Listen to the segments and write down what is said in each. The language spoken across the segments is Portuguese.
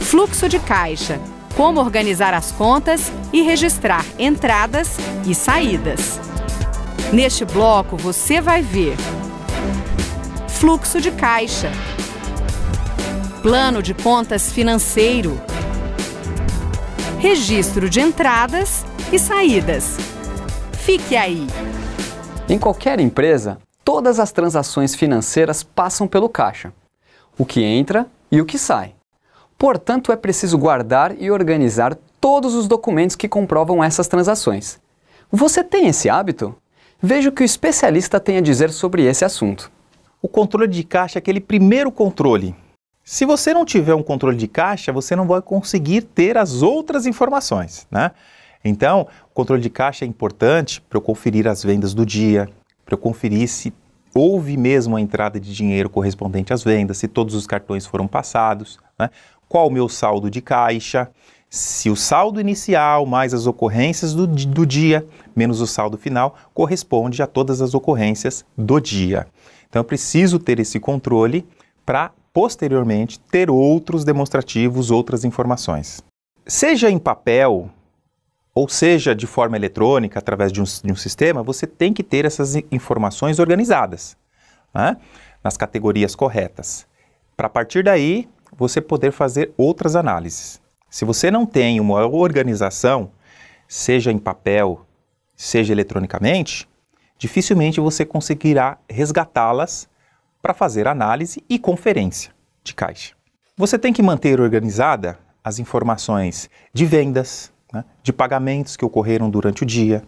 Fluxo de caixa. Como organizar as contas e registrar entradas e saídas. Neste bloco você vai ver fluxo de caixa, plano de contas financeiro, registro de entradas e saídas. Fique aí! Em qualquer empresa, todas as transações financeiras passam pelo caixa, o que entra e o que sai. Portanto, é preciso guardar e organizar todos os documentos que comprovam essas transações. Você tem esse hábito? Veja o que o especialista tem a dizer sobre esse assunto. O controle de caixa é aquele primeiro controle. Se você não tiver um controle de caixa, você não vai conseguir ter as outras informações, né? Então, o controle de caixa é importante para eu conferir as vendas do dia, para eu conferir se houve mesmo a entrada de dinheiro correspondente às vendas, se todos os cartões foram passados, né? Qual o meu saldo de caixa, se o saldo inicial mais as ocorrências do dia, menos o saldo final, corresponde a todas as ocorrências do dia. Então, eu preciso ter esse controle para, posteriormente, ter outros demonstrativos, outras informações. Seja em papel, ou seja de forma eletrônica, através de um sistema, você tem que ter essas informações organizadas, né? Nas categorias corretas. Para, a partir daí, você poder fazer outras análises. Se você não tem uma organização, seja em papel, seja eletronicamente, dificilmente você conseguirá resgatá-las para fazer análise e conferência de caixa. Você tem que manter organizada as informações de vendas, né, de pagamentos que ocorreram durante o dia,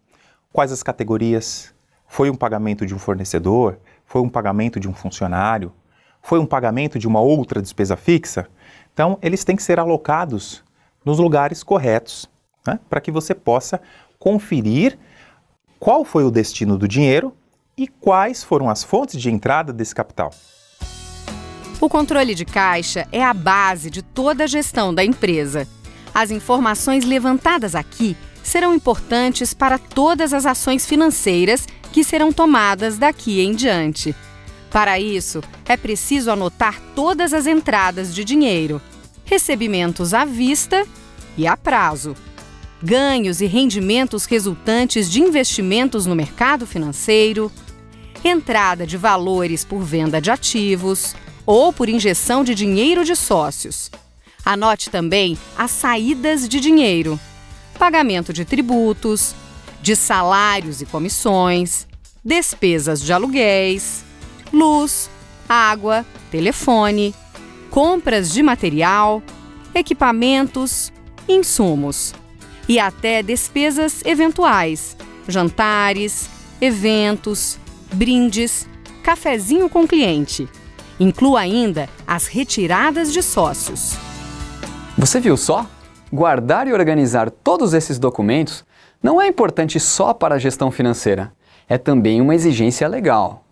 quais as categorias, foi um pagamento de um fornecedor, foi um pagamento de um funcionário, foi um pagamento de uma outra despesa fixa. Então, eles têm que ser alocados nos lugares corretos, né, para que você possa conferir qual foi o destino do dinheiro e quais foram as fontes de entrada desse capital. O controle de caixa é a base de toda a gestão da empresa. As informações levantadas aqui serão importantes para todas as ações financeiras que serão tomadas daqui em diante. Para isso, é preciso anotar todas as entradas de dinheiro, recebimentos à vista e a prazo, ganhos e rendimentos resultantes de investimentos no mercado financeiro, entrada de valores por venda de ativos ou por injeção de dinheiro de sócios. Anote também as saídas de dinheiro, pagamento de tributos, de salários e comissões, despesas de aluguéis, luz, água, telefone, compras de material, equipamentos, insumos e até despesas eventuais, jantares, eventos, brindes, cafezinho com cliente. Inclua ainda as retiradas de sócios. Você viu só? Guardar e organizar todos esses documentos não é importante só para a gestão financeira, é também uma exigência legal.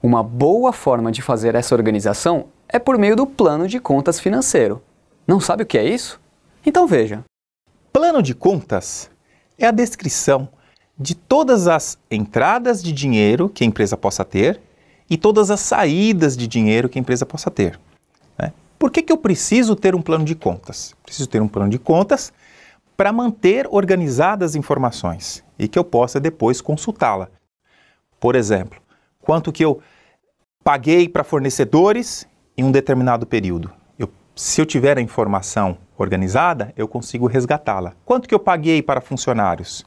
Uma boa forma de fazer essa organização é por meio do plano de contas financeiro. Não sabe o que é isso? Então veja. Plano de contas é a descrição de todas as entradas de dinheiro que a empresa possa ter e todas as saídas de dinheiro que a empresa possa ter, né? Por que eu preciso ter um plano de contas? Preciso ter um plano de contas para manter organizadas as informações e que eu possa depois consultá-la. Por exemplo, quanto que eu paguei para fornecedores em um determinado período. Se eu tiver a informação organizada, eu consigo resgatá-la. Quanto que eu paguei para funcionários?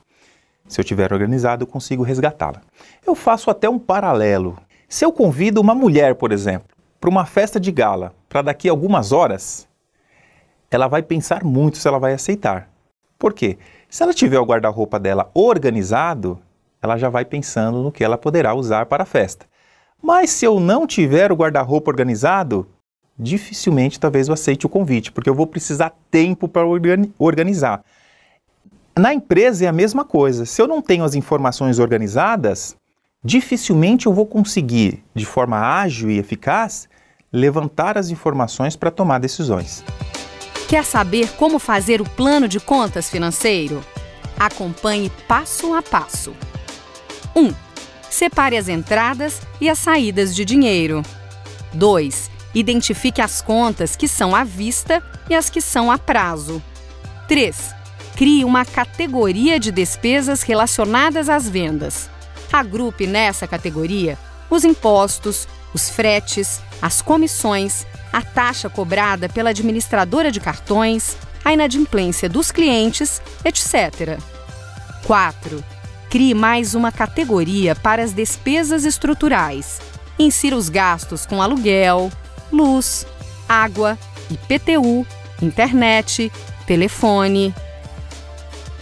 Se eu tiver organizado, eu consigo resgatá-la. Eu faço até um paralelo. Se eu convido uma mulher, por exemplo, para uma festa de gala, para daqui a algumas horas, ela vai pensar muito se ela vai aceitar. Por quê? Se ela tiver o guarda-roupa dela organizado, ela já vai pensando no que ela poderá usar para a festa. Mas se eu não tiver o guarda-roupa organizado, dificilmente talvez eu aceite o convite, porque eu vou precisar tempo para organizar. Na empresa é a mesma coisa. Se eu não tenho as informações organizadas, dificilmente eu vou conseguir, de forma ágil e eficaz, levantar as informações para tomar decisões. Quer saber como fazer o plano de contas financeiro? Acompanhe passo a passo. 1. Separe as entradas e as saídas de dinheiro. 2. Identifique as contas que são à vista e as que são a prazo. 3. Crie uma categoria de despesas relacionadas às vendas. Agrupe nessa categoria os impostos, os fretes, as comissões, a taxa cobrada pela administradora de cartões, a inadimplência dos clientes, etc. 4. Crie mais uma categoria para as despesas estruturais. Insira os gastos com aluguel, luz, água, IPTU, internet, telefone.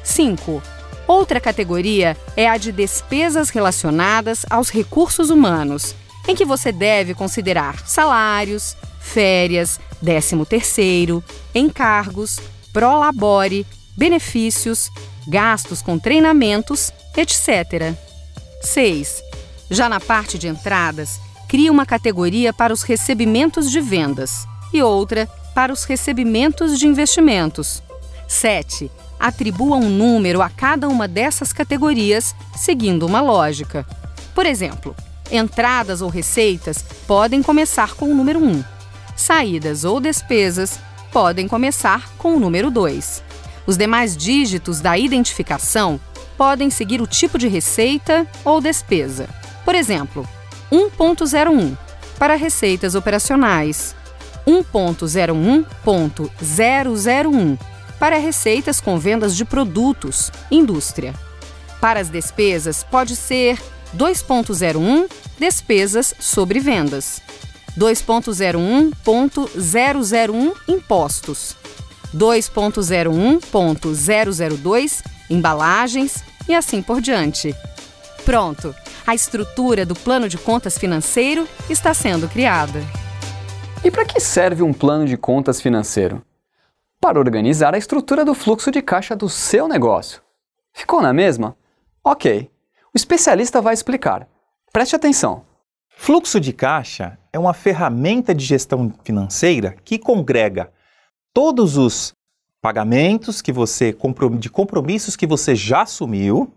5. Outra categoria é a de despesas relacionadas aos recursos humanos, em que você deve considerar salários, férias, 13º, encargos, prolabore, benefícios, gastos com treinamentos, etc. 6. Já na parte de entradas, crie uma categoria para os recebimentos de vendas e outra para os recebimentos de investimentos. 7. Atribua um número a cada uma dessas categorias, seguindo uma lógica. Por exemplo, entradas ou receitas podem começar com o número 1. Saídas ou despesas podem começar com o número 2. Os demais dígitos da identificação podem seguir o tipo de receita ou despesa. Por exemplo, 1.01 para receitas operacionais, 1.01.001 para receitas com vendas de produtos, indústria. Para as despesas, pode ser 2.01 despesas sobre vendas, 2.01.001 impostos, 2.01.002 embalagens e assim por diante. Pronto! A estrutura do plano de contas financeiro está sendo criada. E para que serve um plano de contas financeiro? Para organizar a estrutura do fluxo de caixa do seu negócio. Ficou na mesma? Ok. O especialista vai explicar. Preste atenção. Fluxo de caixa é uma ferramenta de gestão financeira que congrega todos os pagamentos de compromissos que você já assumiu,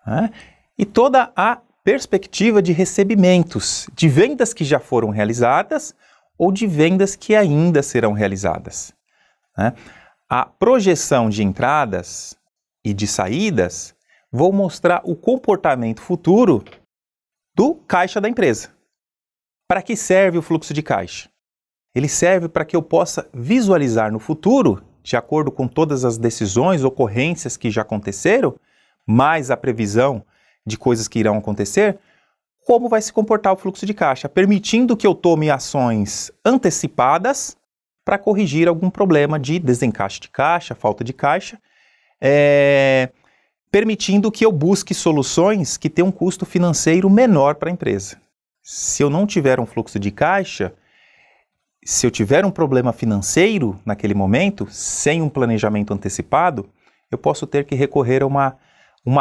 né, e toda a perspectiva de recebimentos, de vendas que já foram realizadas ou de vendas que ainda serão realizadas. Né? A projeção de entradas e de saídas vão mostrar o comportamento futuro do caixa da empresa. Para que serve o fluxo de caixa? Ele serve para que eu possa visualizar no futuro, de acordo com todas as decisões, ocorrências que já aconteceram, mais a previsão de coisas que irão acontecer, como vai se comportar o fluxo de caixa, permitindo que eu tome ações antecipadas para corrigir algum problema de desencaixe de caixa, falta de caixa, permitindo que eu busque soluções que tenham um custo financeiro menor para a empresa. Se eu não tiver um fluxo de caixa, se eu tiver um problema financeiro naquele momento, sem um planejamento antecipado, eu posso ter que recorrer a uma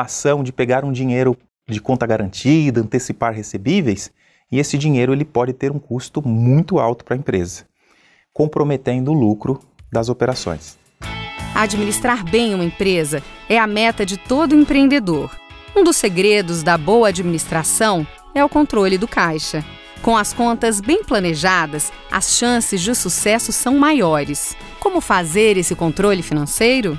ação de pegar um dinheiro de conta garantida, antecipar recebíveis, e esse dinheiro ele pode ter um custo muito alto para a empresa, comprometendo o lucro das operações. Administrar bem uma empresa é a meta de todo empreendedor. Um dos segredos da boa administração é o controle do caixa. Com as contas bem planejadas, as chances de sucesso são maiores. Como fazer esse controle financeiro?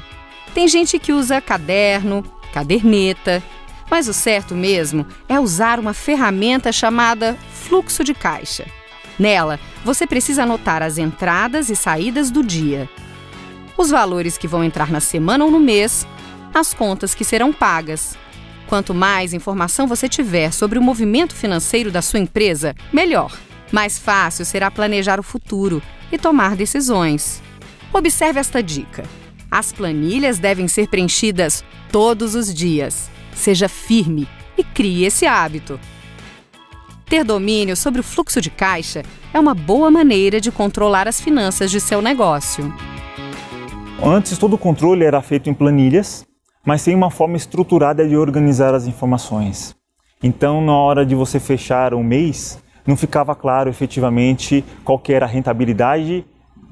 Tem gente que usa caderno, caderneta, mas o certo mesmo é usar uma ferramenta chamada fluxo de caixa. Nela, você precisa anotar as entradas e saídas do dia, os valores que vão entrar na semana ou no mês, as contas que serão pagas. Quanto mais informação você tiver sobre o movimento financeiro da sua empresa, melhor. Mais fácil será planejar o futuro e tomar decisões. Observe esta dica. As planilhas devem ser preenchidas todos os dias. Seja firme e crie esse hábito. Ter domínio sobre o fluxo de caixa é uma boa maneira de controlar as finanças de seu negócio. Antes, todo o controle era feito em planilhas, mas sem uma forma estruturada de organizar as informações. Então, na hora de você fechar um mês, não ficava claro efetivamente qual que era a rentabilidade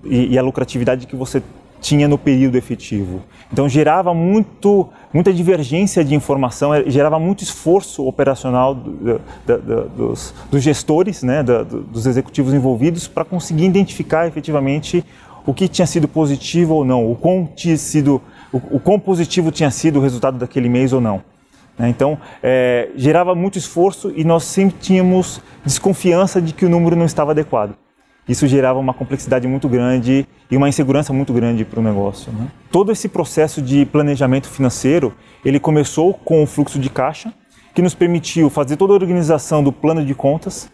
e a lucratividade que você tinha no período efetivo. Então gerava muita divergência de informação, gerava muito esforço operacional dos gestores, né, dos executivos envolvidos, para conseguir identificar efetivamente o que tinha sido positivo ou não, o quão positivo tinha sido o resultado daquele mês ou não. Então, gerava muito esforço e nós sempre tínhamos desconfiança de que o número não estava adequado. Isso gerava uma complexidade muito grande e uma insegurança muito grande para o negócio, né? Todo esse processo de planejamento financeiro, ele começou com o fluxo de caixa, que nos permitiu fazer toda a organização do plano de contas,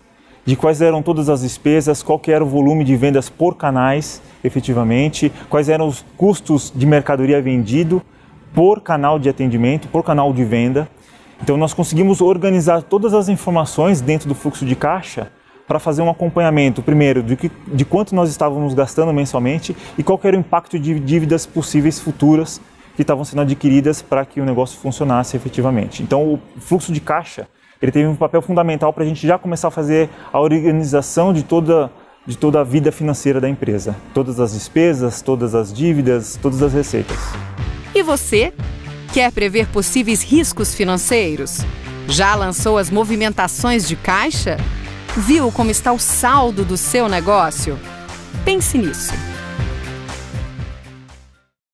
de quais eram todas as despesas, qual que era o volume de vendas por canais, efetivamente, quais eram os custos de mercadoria vendido por canal de atendimento, por canal de venda. Então nós conseguimos organizar todas as informações dentro do fluxo de caixa para fazer um acompanhamento, primeiro, de quanto nós estávamos gastando mensalmente e qual que era o impacto de dívidas possíveis futuras que estavam sendo adquiridas para que o negócio funcionasse efetivamente. Então o fluxo de caixa, ele teve um papel fundamental para a gente já começar a fazer a organização de toda a vida financeira da empresa. Todas as despesas, todas as dívidas, todas as receitas. E você? Quer prever possíveis riscos financeiros? Já lançou as movimentações de caixa? Viu como está o saldo do seu negócio? Pense nisso.